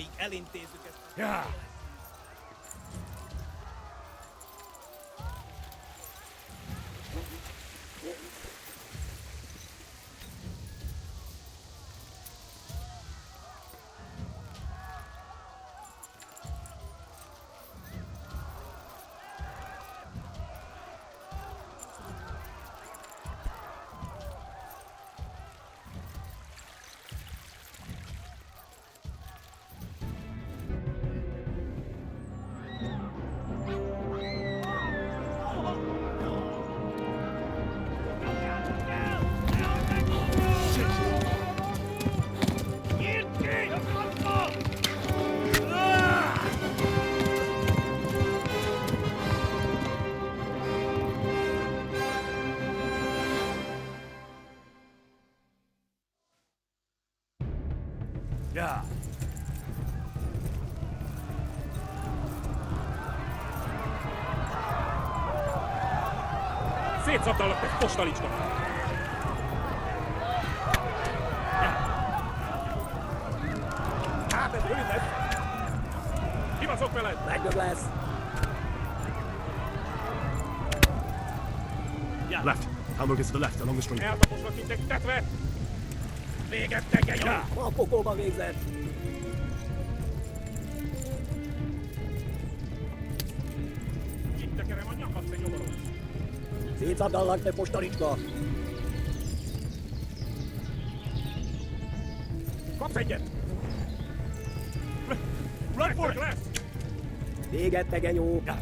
amíg elintézzük ezt. Ja. Ja. Szétszabdallak egy postalicska! Hát ez rövid lesz! Kibaszok veled! Legjobb lesz! Yeah. Left. Hamburg is to the left, along the string. Eltaposlak, mint egy tetve! Véget tegye, jó! A pokolba végzett! Itt tekerem a nyakat, te nyomoros! Szétszabdallak, te postalicska! Kapsz egyet! Run for it! Lesz! Véget, te genyó! Ja.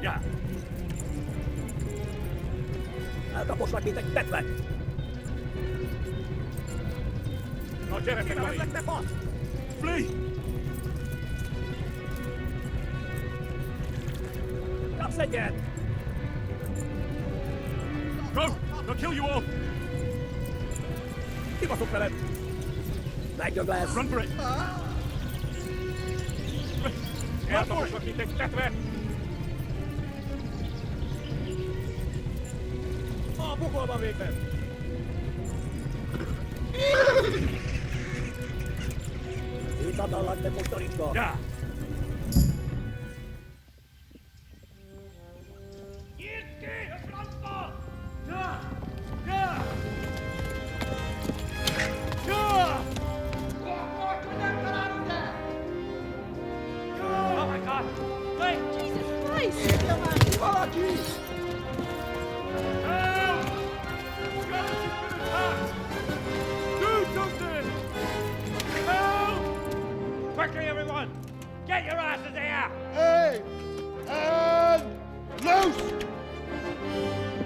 Ja. Eltaposlak, mint egy tetve! Na, gyere, te Kinevezlek, te fasz! Flee! Kapsz egyet! Go! They'll kill you all! Kibaszok veled! Legjobb lesz! Run for it! Eltaposlak, mint egy tetve! A pokolba végzett! Szétszabdallak, te postalicska! Ja! Nyílt ki a francba! Ja! Ja! Ja! Oh my God! Wait! Jesus Christ! Valaki! Help! Skeleton's been attacked! Do something! Help! Quickly, everyone! Get your asses here! Hey! And loose!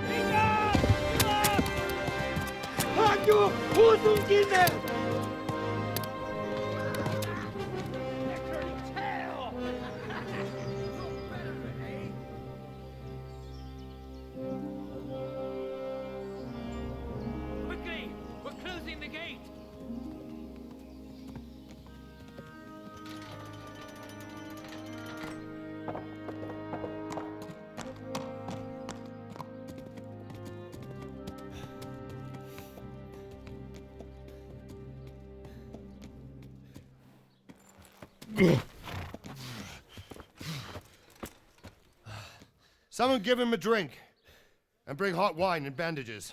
Enough! Enough! Hagyjuk! Húzzunk innen! Nectarine tail! Quickly! We're closing the gate! Someone give him a drink. And bring hot wine and bandages.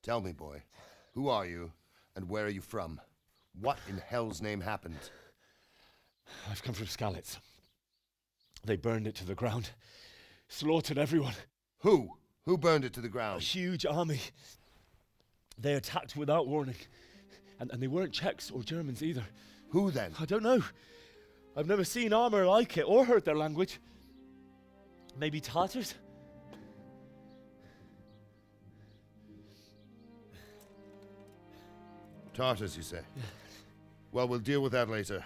Tell me, boy, who are you and where are you from? What in hell's name happened? I've come from Skalitz. They burned it to the ground. Slaughtered everyone. Who? Who burned it to the A ground? huge army. They attacked without warning. And they weren't Czechs or Germans either. Who then? I don't know. I've never seen armor like it or heard their language. Maybe Tatars? Tartars, you say? Yeah. Well, we'll deal with that later.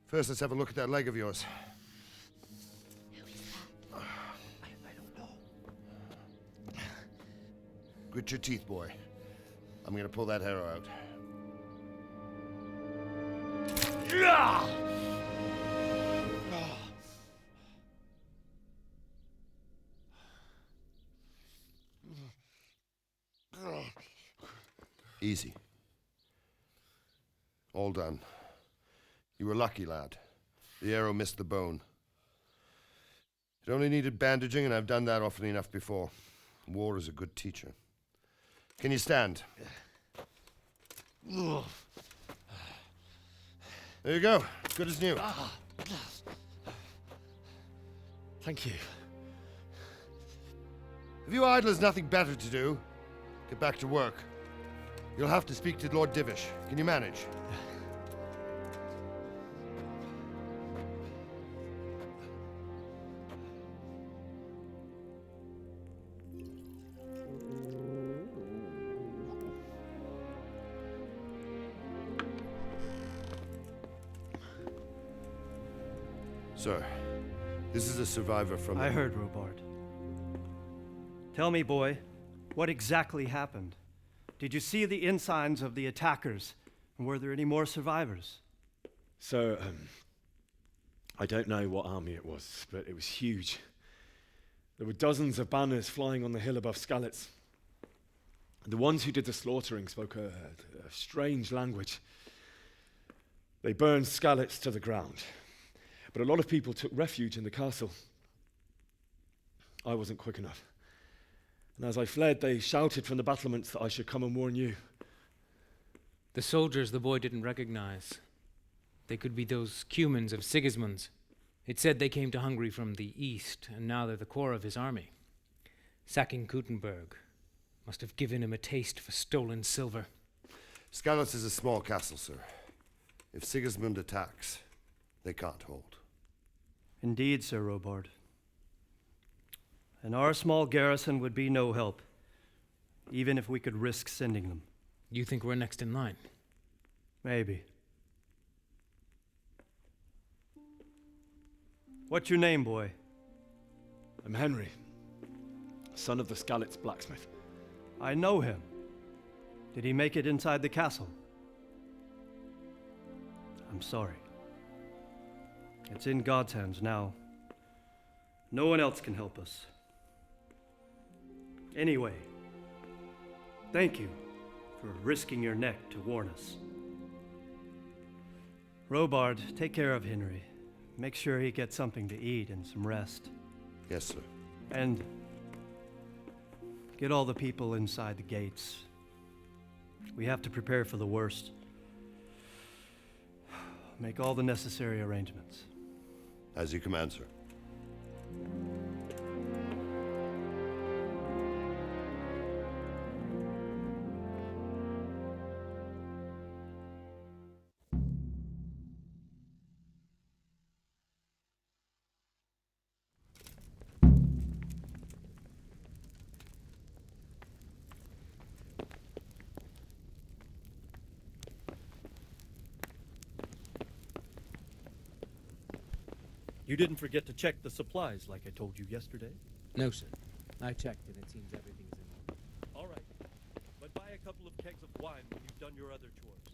First, let's have a look at that leg of yours. Who is that? I don't know. Grit your teeth, boy. I'm gonna pull that arrow out. Easy. All done. You were lucky, lad. The arrow missed the bone. It only needed bandaging, and I've done that often enough before. War is a good teacher. Can you stand? There you go. Good as new. Thank you. Have you idlers nothing better to do? Get back to work. You'll have to speak to Lord Divish. Can you manage? Sir, this is a survivor from... I heard, Robard. Tell me, boy, what exactly happened? Did you see the ensigns of the attackers? And were there any more survivors? So, I don't know what army it was, but it was huge. There were dozens of banners flying on the hill above Skalitz. The ones who did the slaughtering spoke a strange language. They burned Skalitz to the ground. But a lot of people took refuge in the castle. I wasn't quick enough. And as I fled, they shouted from the battlements that I should come and warn you. The soldiers the boy didn't recognize. They could be those Cumans of Sigismund's. It said they came to Hungary from the east, and now they're the core of his army. Sacking Kuttenberg must have given him a taste for stolen silver. Skalitz is a small castle, sir. If Sigismund attacks, they can't hold. Indeed, Sir Robard. And our small garrison would be no help, even if we could risk sending them. You think we're next in line? Maybe. What's your name, boy? I'm Henry, son of the Skalitz blacksmith. I know him. Did he make it inside the castle? I'm sorry. It's in God's hands now. No one else can help us. Anyway, thank you for risking your neck to warn us. Robard, take care of Henry. Make sure he gets something to eat and some rest. Yes, sir. And get all the people inside the gates. We have to prepare for the worst. Make all the necessary arrangements. As you command, sir. You didn't forget to check the supplies like I told you yesterday? No, sir. I checked and it seems everything's in order. All right. But buy a couple of kegs of wine when you've done your other chores.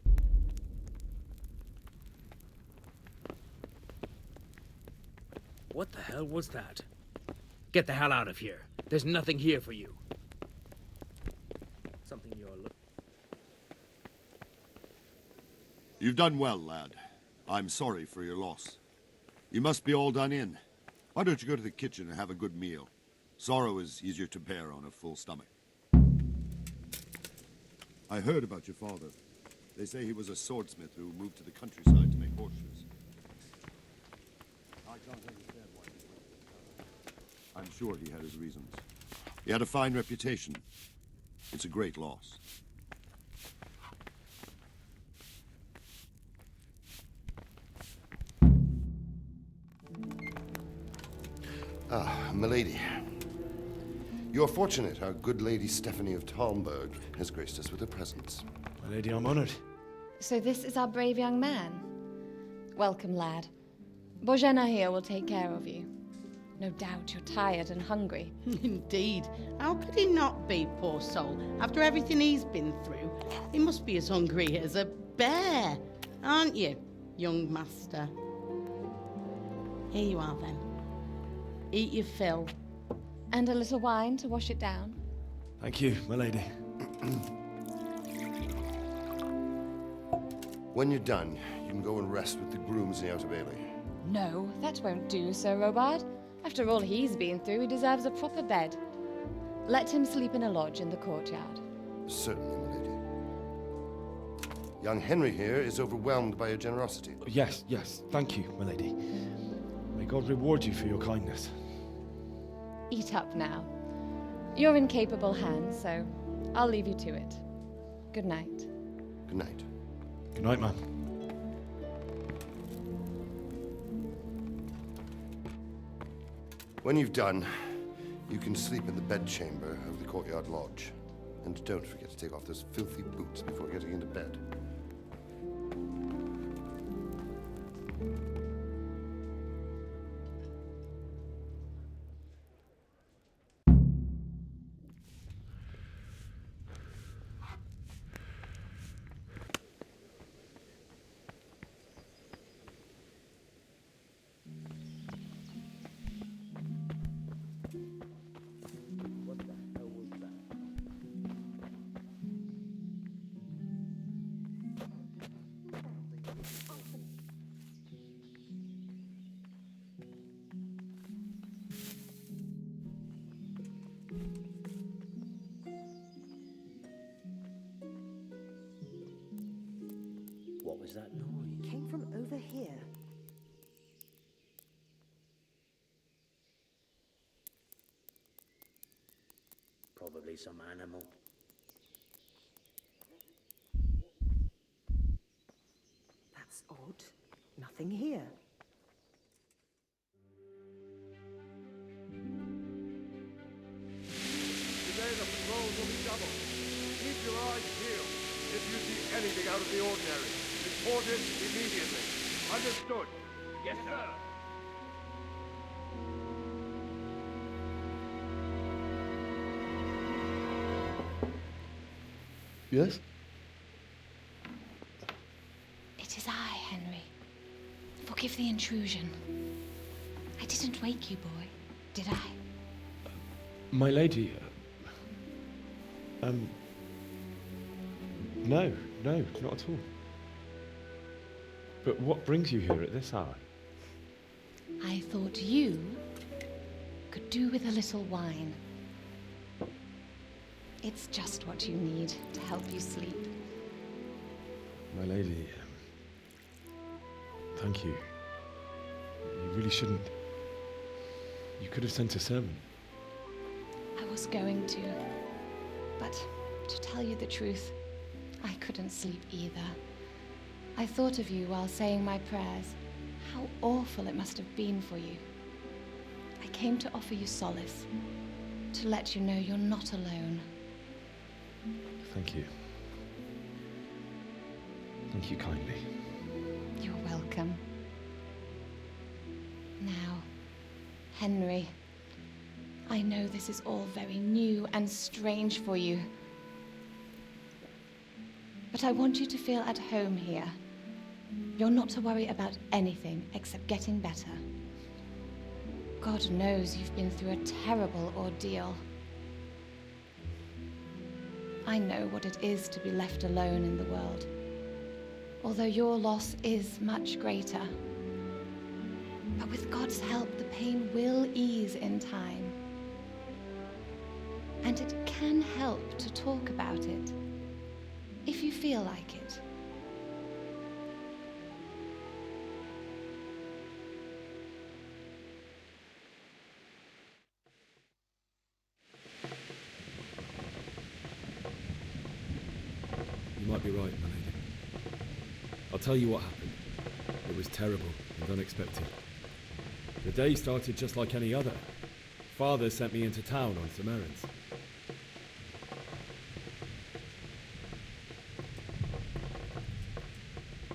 What the hell was that? Get the hell out of here. There's nothing here for you. Something you're looking... You've done well, lad. I'm sorry for your loss. You must be all done in. Why don't you go to the kitchen and have a good meal? Sorrow is easier to bear on a full stomach. I heard about your father. They say he was a swordsmith who moved to the countryside to make horseshoes. I can't understand why he went. I'm sure he had his reasons. He had a fine reputation. It's a great loss. Ah, milady. You're fortunate our good lady Stephanie of Talmberg has graced us with her presence. My lady, I'm honored. So this is our brave young man. Welcome, lad. Bozhena here will take care of you. No doubt you're tired and hungry. Indeed. How could he not be, poor soul? After everything he's been through, he must be as hungry as a bear, aren't you, young master? Here you are, then. Eat your fill. And a little wine to wash it down. Thank you, my lady. When you're done, you can go and rest with the grooms in the Outer Bailey. No, that won't do, Sir Robard. After all he's been through, he deserves a proper bed. Let him sleep in a lodge in the courtyard. Certainly, my lady. Young Henry here is overwhelmed by your generosity. Yes, yes, thank you, my lady. May God reward you for your kindness. Eat up now. You're in capable hands, so I'll leave you to it. Good night. Good night. Good night, ma'am. When you've done, you can sleep in the bedchamber of the courtyard lodge. And don't forget to take off those filthy boots before getting into bed. What was that noise? Came from over here. Probably some animal. That's odd. Nothing here. Today the patrols will be double. Keep your eyes peeled. If you see anything out of the ordinary, report it immediately. Understood? Yes, sir. Yes? It is I, Henry. Forgive the intrusion. I didn't wake you, boy, did I? My lady, no, not at all. But what brings you here at this hour? I thought you could do with a little wine. It's just what you need to help you sleep. My lady, thank you. You really shouldn't. You could have sent a servant. I was going to, but to tell you the truth, I couldn't sleep either. I thought of you while saying my prayers. How awful it must have been for you. I came to offer you solace, to let you know you're not alone. Thank you. Thank you kindly. You're welcome. Now, Henry, I know this is all very new and strange for you, but I want you to feel at home here. You're not to worry about anything except getting better. God knows you've been through a terrible ordeal. I know what it is to be left alone in the world, although your loss is much greater. But with God's help, the pain will ease in time. And it can help to talk about it, if you feel like it. You might be right, my lady. I'll tell you what happened. It was terrible and unexpected. The day started just like any other. Father sent me into town on some errands.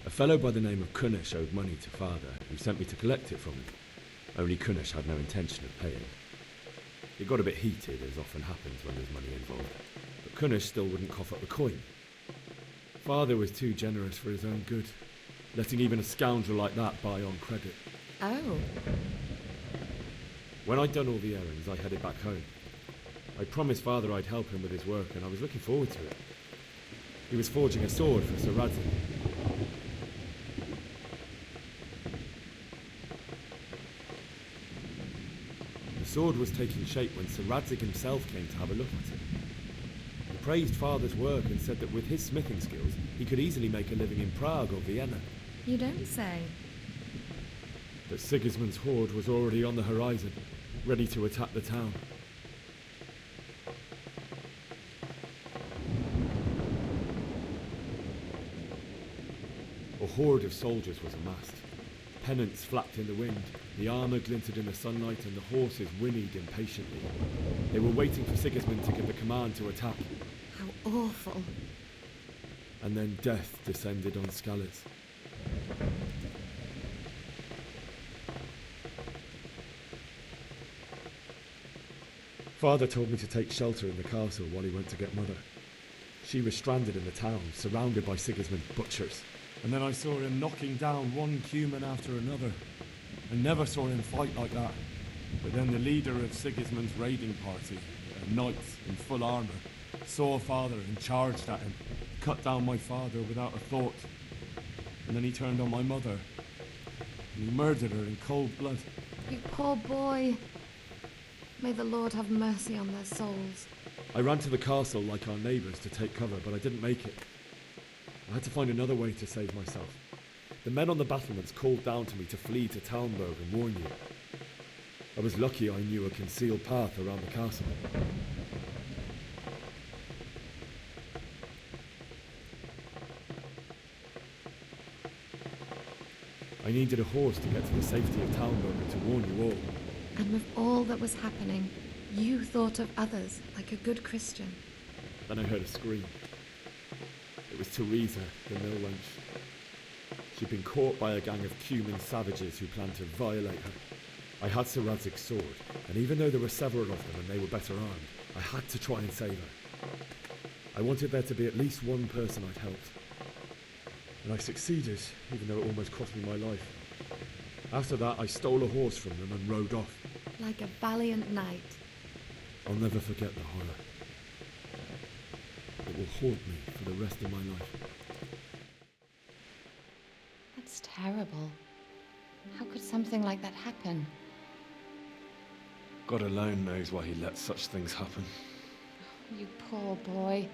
A fellow by the name of Kunnish owed money to Father, who sent me to collect it from him. Only Kunnish had no intention of paying. It got a bit heated, as often happens when there's money involved, but Kunnish still wouldn't cough up the coin. Father was too generous for his own good, letting even a scoundrel like that buy on credit. Oh. When I'd done all the errands, I headed back home. I promised Father I'd help him with his work, and I was looking forward to it. He was forging a sword for Sir Radzig. sword was taking shape when Sir Radzig himself came to have a look at it. He praised Father's work and said that with his smithing skills, he could easily make a living in Prague or Vienna. You don't say. But Sigismund's horde was already on the horizon, ready to attack the town. A horde of soldiers was amassed. Pennants flapped in the wind, the armour glinted in the sunlight, and the horses whinnied impatiently. They were waiting for Sigismund to give the command to attack. How awful. And then death descended on Skalitz. Father told me to take shelter in the castle while he went to get Mother. She was stranded in the town, surrounded by Sigismund's butchers. And then I saw him knocking down one human after another. I never saw him fight like that. But then the leader of Sigismund's raiding party, a knight in full armour, saw Father and charged at him, cut down my father without a thought. And then he turned on my mother, and he murdered her in cold blood. You poor boy. May the Lord have mercy on their souls. I ran to the castle like our neighbours to take cover, but I didn't make it. I had to find another way to save myself. The men on the battlements called down to me to flee to Talmberg and warn you. I was lucky I knew a concealed path around the castle. I needed a horse to get to the safety of Talmberg and to warn you all. And with all that was happening, you thought of others like a good Christian. Then I heard a scream. It was Teresa, the mill wench. She'd been caught by a gang of Cuman savages who planned to violate her. I had Sir Radzig's sword, and even though there were several of them and they were better armed, I had to try and save her. I wanted there to be at least one person I'd helped. And I succeeded, even though it almost cost me my life. After that, I stole a horse from them and rode off. Like a valiant knight. I'll never forget the horror. It will haunt me for the rest of my life. That's terrible. How could something like that happen? God alone knows why he lets such things happen. You poor boy.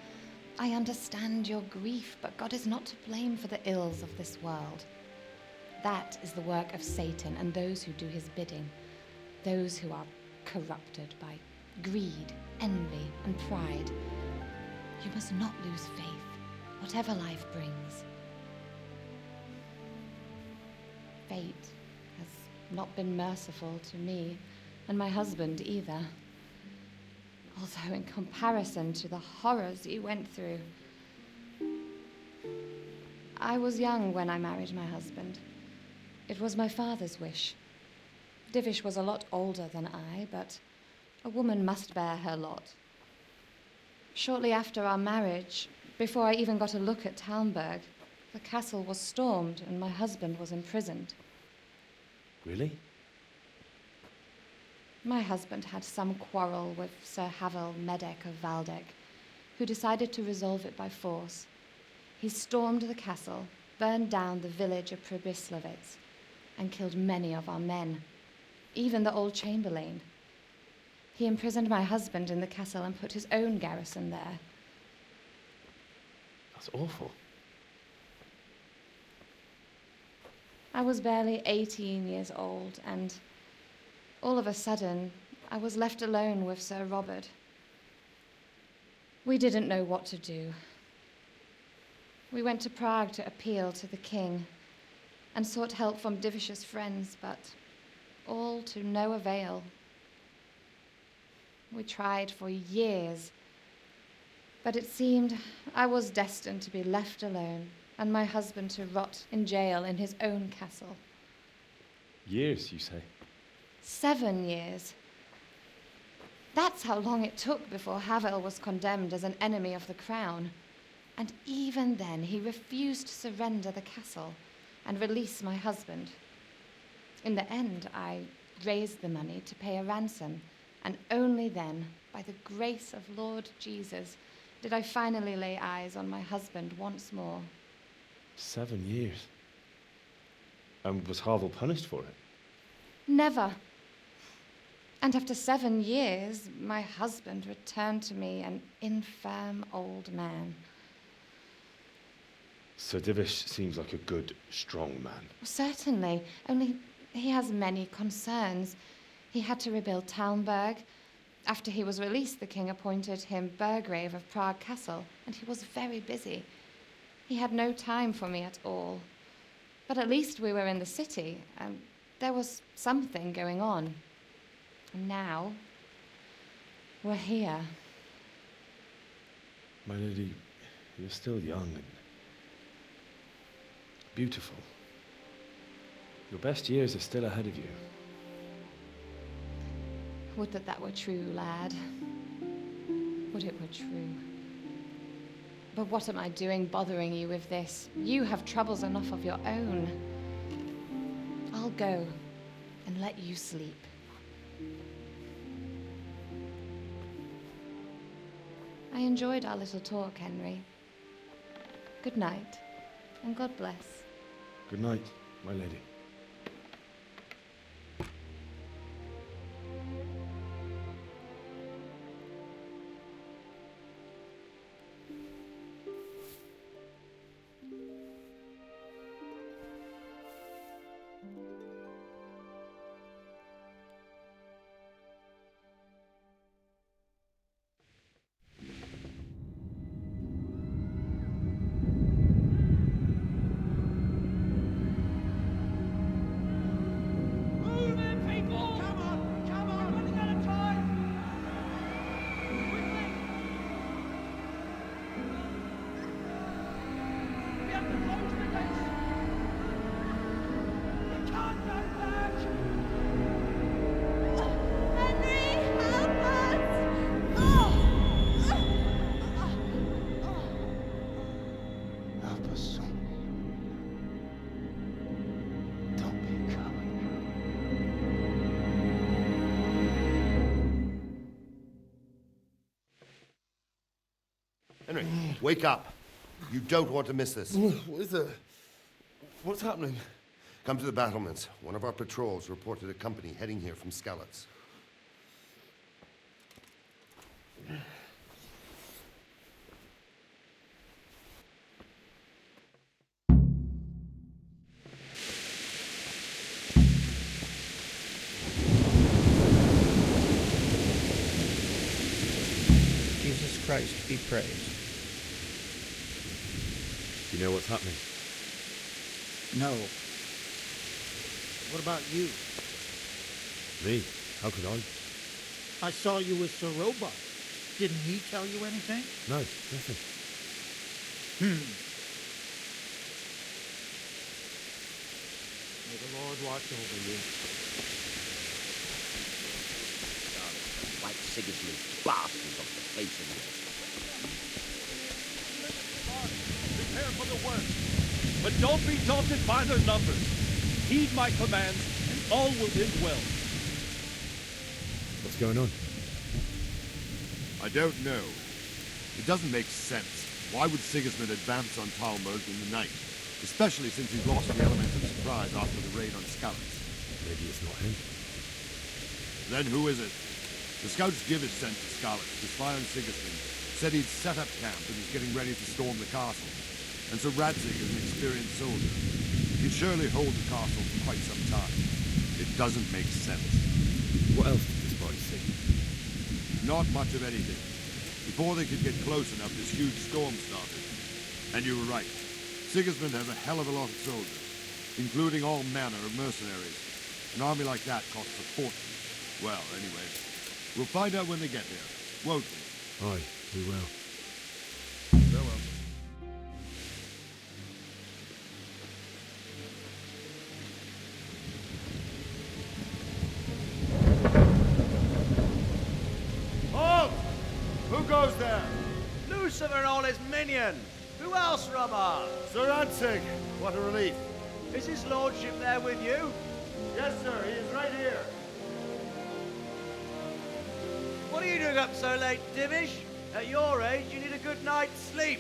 I understand your grief, but God is not to blame for the ills of this world. That is the work of Satan and those who do his bidding. Those who are corrupted by greed, envy, and pride. You must not lose faith, whatever life brings. Fate has not been merciful to me, and my husband either. Although in comparison to the horrors you went through. I was young when I married my husband. It was my father's wish. Divish was a lot older than I, but a woman must bear her lot. Shortly after our marriage, before I even got a look at Talmberg, the castle was stormed and my husband was imprisoned. Really? My husband had some quarrel with Sir Havel Medek of Valdek, who decided to resolve it by force. He stormed the castle, burned down the village of Pribyslavitz, and killed many of our men, even the old chamberlain. He imprisoned my husband in the castle and put his own garrison there. That's awful. I was barely 18 years old, and all of a sudden, I was left alone with Sir Robert. We didn't know what to do. We went to Prague to appeal to the king and sought help from Divish's friends, but all to no avail. We tried for years, but it seemed I was destined to be left alone and my husband to rot in jail in his own castle. Years, you say? 7 years. That's how long it took before Havel was condemned as an enemy of the crown. And even then, he refused to surrender the castle and release my husband. In the end, I raised the money to pay a ransom, and only then, by the grace of Lord Jesus, did I finally lay eyes on my husband once more. 7 years? And was Havel punished for it? Never. And after 7 years, my husband returned to me an infirm old man. Sir Divish seems like a good, strong man. Certainly, only he has many concerns. He had to rebuild Talmberg. After he was released, the king appointed him Burgrave of Prague Castle, and he was very busy. He had no time for me at all. But at least we were in the city, and there was something going on. And now, we're here. My lady, you're still young and beautiful. Your best years are still ahead of you. Would that that were true, lad. Would it were true. But what am I doing bothering you with this? You have troubles enough of your own. I'll go and let you sleep. I enjoyed our little talk, Henry. Good night, and God bless. Good night, my lady. Henry, wake up. You don't want to miss this. What is it? What's happening? Come to the battlements. One of our patrols reported a company heading here from Skalitz. Jesus Christ be praised. You know what's happening? No. What about you? Me? How could I? I saw you with Sir Robot. Didn't he tell you anything? No, nothing. May the Lord watch over you. Like Sigismund's bastards of the face of the earth. Prepare for the worst, but don't be daunted by their numbers. Heed my commands, and all will end well. What's going on? I don't know. It doesn't make sense. Why would Sigismund advance on Talmberg in the night? Especially since he's lost the element of surprise after the raid on Skalitz. Maybe it's not him. Then who is it? The scouts Givish sent to Skalitz to spy on Sigismund said he'd set up camp and was getting ready to storm the castle. And so Radzig is an experienced soldier. He'd surely hold the castle for quite some time. It doesn't make sense. What else did the spies see? Not much of anything. Before they could get close enough, this huge storm started. And you were right. Sigismund has a hell of a lot of soldiers, including all manner of mercenaries. An army like that costs a fortune. Well, anyway, we'll find out when they get there, won't we? Aye, we will. Farewell. Halt! Who goes there? Lucifer and all his minions. Who else, Robert? Sir Radzig, what a relief. Is his lordship there with you? Yes, sir. He is right here. What are you doing up so late, Divish? At your age, you need a good night's sleep.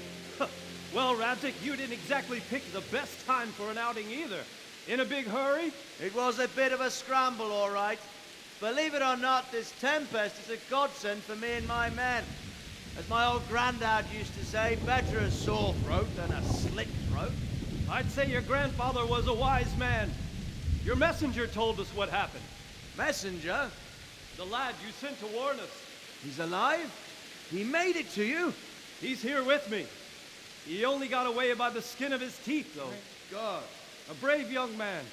Well, Radzig, you didn't exactly pick the best time for an outing either. In a big hurry? It was a bit of a scramble, all right. Believe it or not, this tempest is a godsend for me and my men. As my old granddad used to say, better a sore throat than a slit throat. I'd say your grandfather was a wise man. Your messenger told us what happened. Messenger? The lad you sent to warn us. He's alive? He made it to you? He's here with me. He only got away by the skin of his teeth, though. Thank God. A brave young man.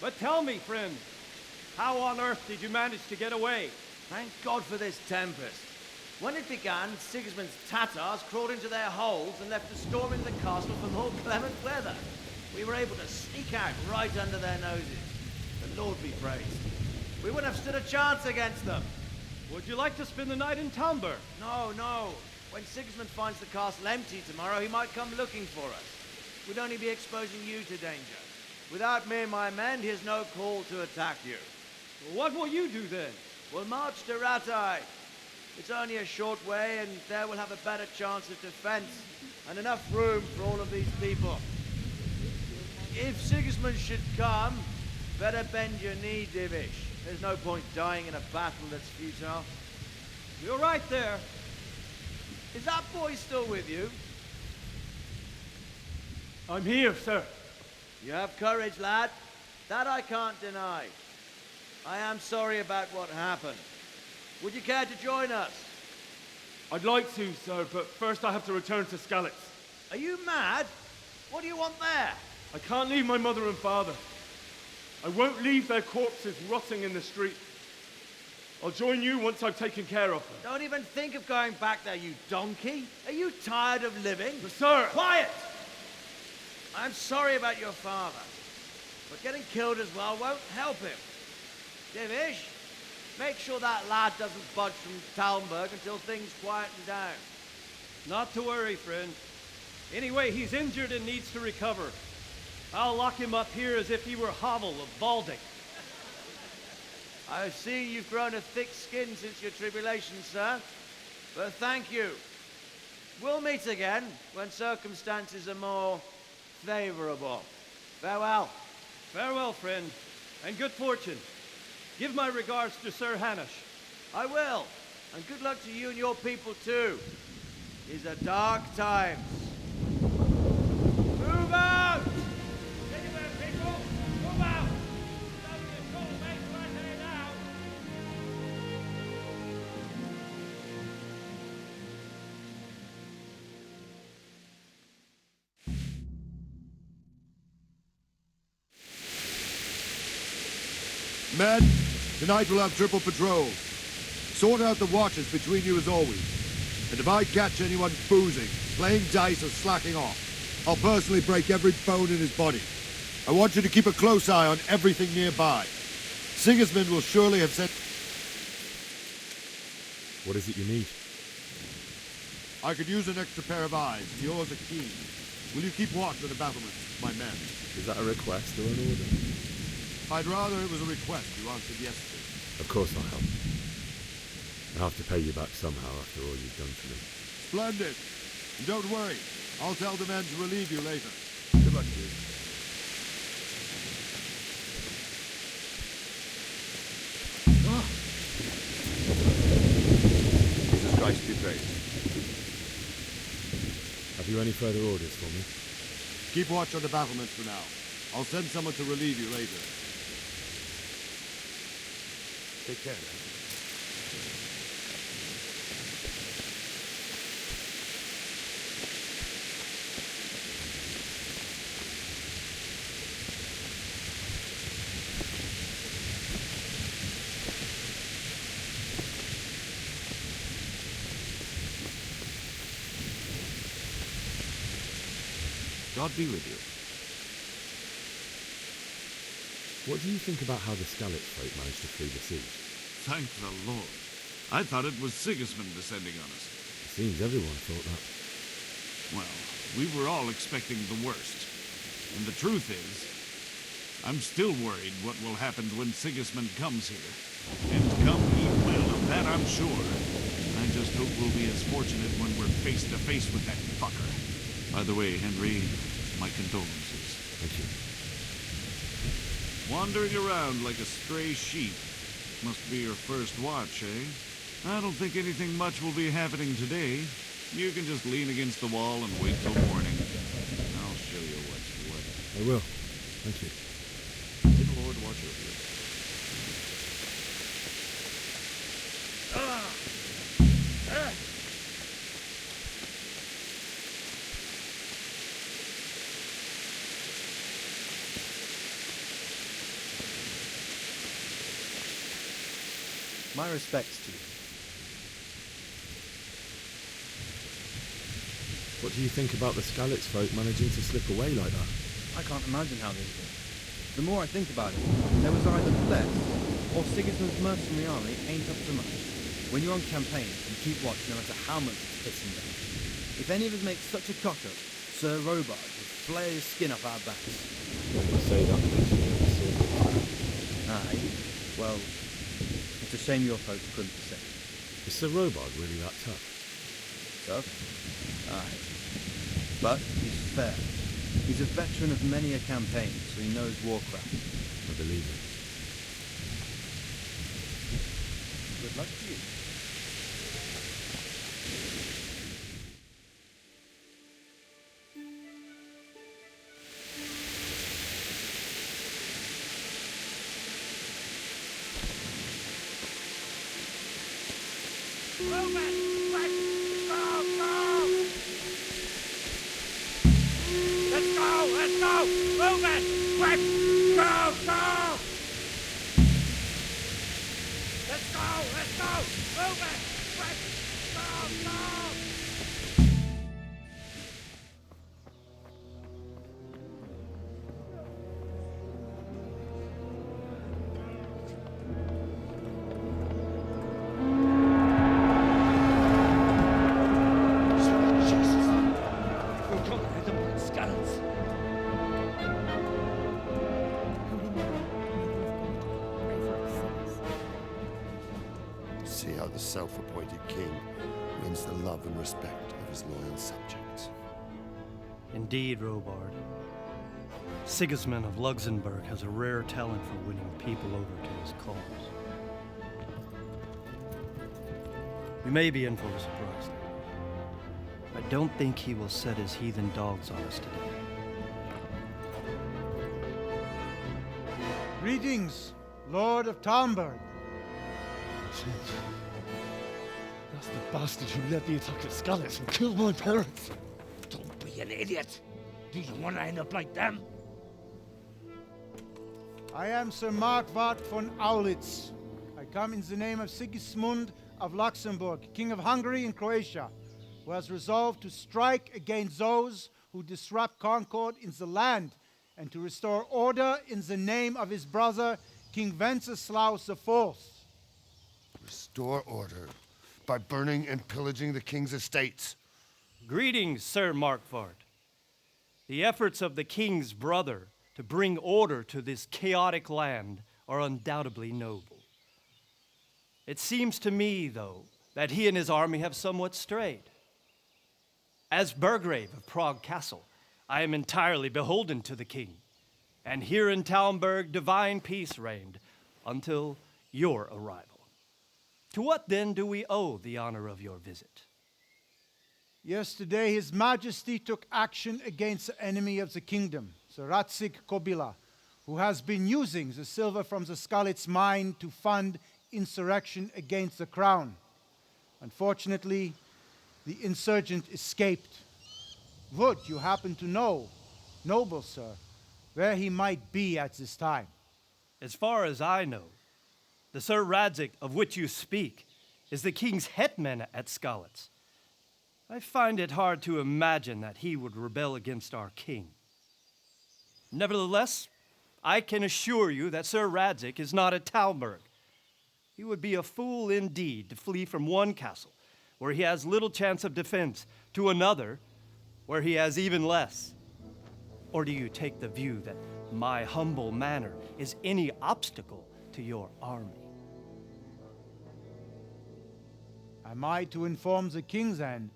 But tell me, friend, how on earth did you manage to get away? Thank God for this tempest. When it began, Sigismund's Tatars crawled into their holes and left a storm in the castle for more clement weather. We were able to sneak out right under their noses. The Lord be praised. We wouldn't have stood a chance against them. Would you like to spend the night in Tamber? No, no. When Sigismund finds the castle empty tomorrow, he might come looking for us. We'd only be exposing you to danger. Without me and my men, he has no call to attack you. What will you do then? We'll march to Ratai. It's only a short way, and there we'll have a better chance of defense and enough room for all of these people. If Sigismund should come, better bend your knee, Divish. There's no point dying in a battle that's futile. You're right there. Is that boy still with you? I'm here, sir. You have courage, lad. That I can't deny. I am sorry about what happened. Would you care to join us? I'd like to, sir, but first I have to return to Skalitz. Are you mad? What do you want there? I can't leave my mother and father. I won't leave their corpses rotting in the street. I'll join you once I've taken care of them. Don't even think of going back there, you donkey. Are you tired of living? But sir! Quiet! I'm sorry about your father, but getting killed as well won't help him. Divish, make sure that lad doesn't budge from Talmberg until things quieten down. Not to worry, friend. Anyway, he's injured and needs to recover. I'll lock him up here as if he were Havel of Baldic. I've seen you've grown a thick skin since your tribulation, sir. But thank you. We'll meet again when circumstances are more favorable. Farewell. Farewell, friend, and good fortune. Give my regards to Sir Hanush. I will. And good luck to you and your people, too. These are dark times. Move out! Anywhere, people! Move out! Don't be a cold mate right there now! Men, tonight we'll have triple patrol. Sort out the watches between you as always. And if I catch anyone boozing, playing dice or slacking off, I'll personally break every bone in his body. I want you to keep a close eye on everything nearby. Sigismund will surely have sent... What is it you need? I could use an extra pair of eyes, and yours are keen. Will you keep watch on the battlements, my men? Is that a request or an order? I'd rather it was a request you answered yes to. Of course I'll help. I'll have to pay you back somehow after all you've done for me. Splendid. And don't worry. I'll tell the men to relieve you later. Good luck to you. Jesus Christ be praised. Have you any further orders for me? Keep watch on the battlements for now. I'll send someone to relieve you later. Take care now. God be with you. What do you think about how the Skalitz folk managed to flee the siege? Thank the Lord. I thought it was Sigismund descending on us. It seems everyone thought that. Well, we were all expecting the worst. And the truth is, I'm still worried what will happen when Sigismund comes here. And come he will, of that I'm sure. I just hope we'll be as fortunate when we're face to face with that fucker. By the way, Henry, my condolences. Thank you. Wandering around like a stray sheep. Must be your first watch, eh? I don't think anything much will be happening today. You can just lean against the wall and wait till morning. I'll show you what's what. I will. Thank you. May the Lord watch over you. My respects to you. What do you think about the Skalitz folk managing to slip away like that? I can't imagine how they did. The more I think about it, there was either less, or Sigismund's mercenary army ain't up to much. When you're on campaign, you keep watch no matter how much it's pissing down. If any of us make such a cock-up, Sir Robard will flay his skin off our backs. You say that because you never saw it. Aye. Well, it's a shame your folk couldn't be safe. Is Sir Robard really that tough? Tough? Aye. But he's fair. He's a veteran of many a campaign, so he knows warcraft. I believe it. Good luck to you. Move it! Quick! Go! Go! Let's go! Let's go! Move it! Quick! Go! Go! Let's go! Let's go! Move it! Quick! Go! Go! See how the self-appointed king wins the love and respect of his loyal subjects. Indeed, Robard. Sigismund of Luxembourg has a rare talent for winning people over to his cause. We may be in for a surprise, though. I don't think he will set his heathen dogs on us today. Greetings, Lord of Talmberg. That's the bastard who led the attack at Skalitz and killed my parents. Don't be an idiot. Do you want to end up like them? I am Sir Markwart von Aulitz. I come in the name of Sigismund of Luxembourg, King of Hungary and Croatia, who has resolved to strike against those who disrupt concord in the land and to restore order in the name of his brother, King Wenceslaus IV. Restore order by burning and pillaging the king's estates. Greetings, Sir Markwart. The efforts of the king's brother to bring order to this chaotic land are undoubtedly noble. It seems to me, though, that he and his army have somewhat strayed. As Burgrave of Prague Castle, I am entirely beholden to the king, and here in Talmberg divine peace reigned until your arrival. To what then do we owe the honor of your visit? Yesterday, His Majesty took action against the enemy of the kingdom, Sir Radzig Kobyla, who has been using the silver from the Skalitz mine to fund insurrection against the crown. Unfortunately, the insurgent escaped. Would you happen to know, noble sir, where he might be at this time? As far as I know, the Sir Radzig of which you speak is the king's hetman at Skalitz. I find it hard to imagine that he would rebel against our king. Nevertheless, I can assure you that Sir Radzig is not at Talmberg. He would be a fool indeed to flee from one castle, where he has little chance of defense, to another, where he has even less. Or do you take the view that my humble manner is any obstacle to your army? Am I to inform the king then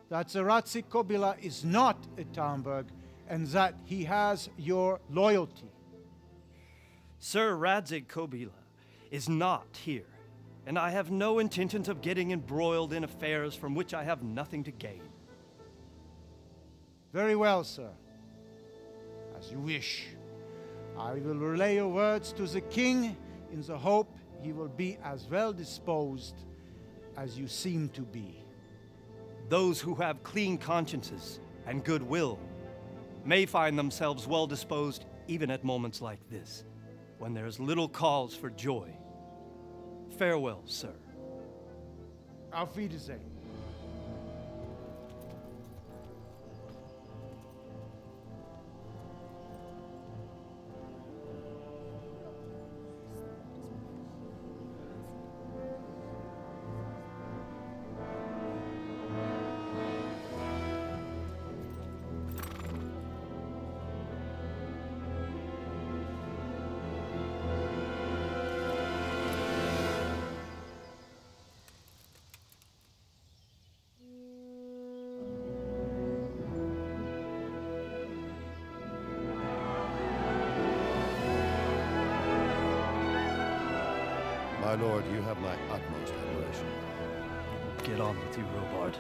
that Sir Radzig Kobyla is not at Talmberg and that he has your loyalty? Sir Radzig Kobyla is not here, and I have no intention of getting embroiled in affairs from which I have nothing to gain. Very well, sir. As you wish. I will relay your words to the king in the hope he will be as well disposed as you seem to be. Those who have clean consciences and goodwill may find themselves well disposed even at moments like this, when there is little cause for joy. Farewell, sir. Auf Wiedersehen. My lord, you have my utmost admiration. Get on with you, Robard.